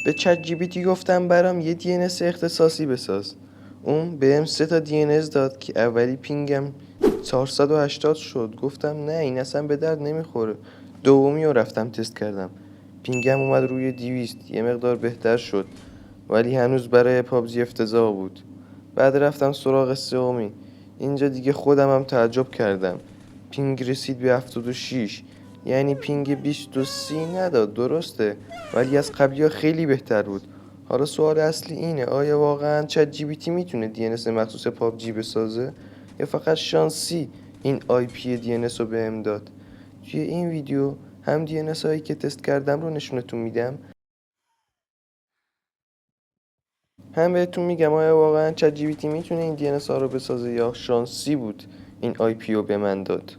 به چت جی پی تی گفتم برام یه دی ان اس اختصاصی بساز. اون بهم 3 تا دی ان اس داد که اولی پینگم 480 شد. گفتم نه این اصلا به درد نمیخوره. دومی رو رفتم تست کردم، پینگم اومد روی 200، یه مقدار بهتر شد ولی هنوز برای پابجی افتضاح بود. بعد رفتم سراغ سومی. اینجا دیگه خودم هم تعجب کردم، پینگ رسید به 76. یعنی پینگ 20 و 30 نداد درسته، ولی از قبلی ها خیلی بهتر بود. حالا سوال اصلی اینه، آیا واقعا چت جی پی تی میتونه دی ان اس مخصوص پابجی بسازه یا فقط شانسی این آی پی دی ان اس رو بهم داد؟ توی این ویدیو هم دی ان اس هایی که تست کردم رو نشونتون میدم، هم بهتون میگم آیا واقعا چت جی پی تی میتونه این دی ان اس ها رو بسازه یا شانسی بود این آی پی رو به من داد.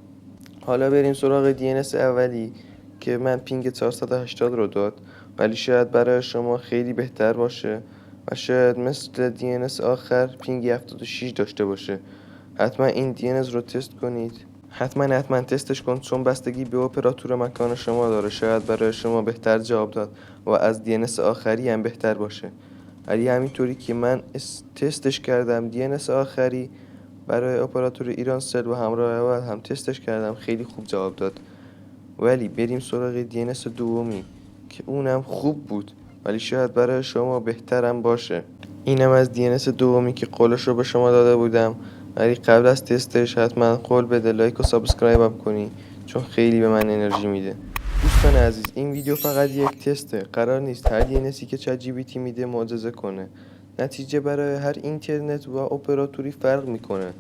حالا بریم سراغ دی ان اس اولی که من پینگ 480 رو داد، ولی شاید برای شما خیلی بهتر باشه و شاید مثل دی ان اس آخر پینگ 76 داشته باشه. حتما این دی ان اس رو تست کنید. حتما تستش کن، چون بستگی به اپراتور مکان شما داره. شاید برای شما بهتر جواب داد و از دی ان اس آخری هم بهتر باشه. ولی همینطوری که من تستش کردم، دی ان اس آخری برای اپراتور ایرانسل و همراه اول هم تستش کردم، خیلی خوب جواب داد. ولی بریم سراغ دی ان اس دومی که اونم خوب بود ولی شاید برای شما بهترم باشه. اینم از دی ان اس دومی که قولش رو به شما داده بودم، ولی قبل از تستش حتما قول بده لایک و سابسکرایبم کنی، چون خیلی به من انرژی میده. دوستان عزیز، این ویدیو فقط یک تسته. قرار نیست هر دی ان اسی که چت جی پی تی میده معجزه کنه. نتیجه برای هر اینترنت و اپراتوری فرق میکنه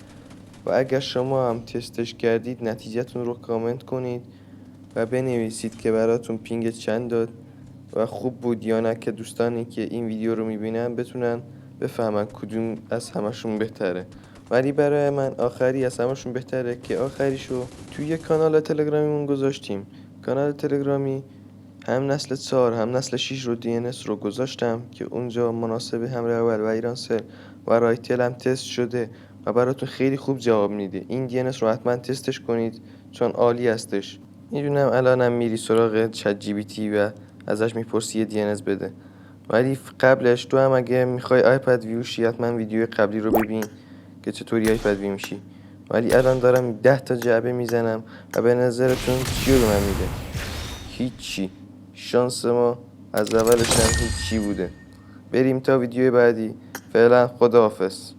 و اگر شما هم تستش کردید نتیجهتون رو کامنت کنید و بنویسید که براتون پینگ چند داد و خوب بود یا نه، که دوستانی که این ویدیو رو میبینن بتونن بفهمن کدوم از همشون بهتره. ولی برای من آخری از همشون بهتره که آخریشو توی کانال تلگرامیمون گذاشتیم. کانال تلگرامی هم نسل 4 هم نسل 6 رو دی ان اس رو گذاشتم که اونجا مناسب همراه اول و ایرانسل و رایتل هم تست شده و براتون خیلی خوب جواب میده. این دی ان اس رو حتما تستش کنید چون عالی هستش. میدونم الانم میری سراغ چت جی پی تی و ازش میپرسی یه دی ان اس بده، ولی قبلش تو هم اگه میخوای آیپد ویو شی حتما ویدیو قبلی رو ببین که چطوری آیپد ویو میشی. ولی الان دارم 10 تا جعبه میزنم و به نظرتون چی رو من میده؟ هیچی. شانس ما از اولش هم هیچی بوده. بریم تا ویدیو بعدی. فعلا خداحافظ.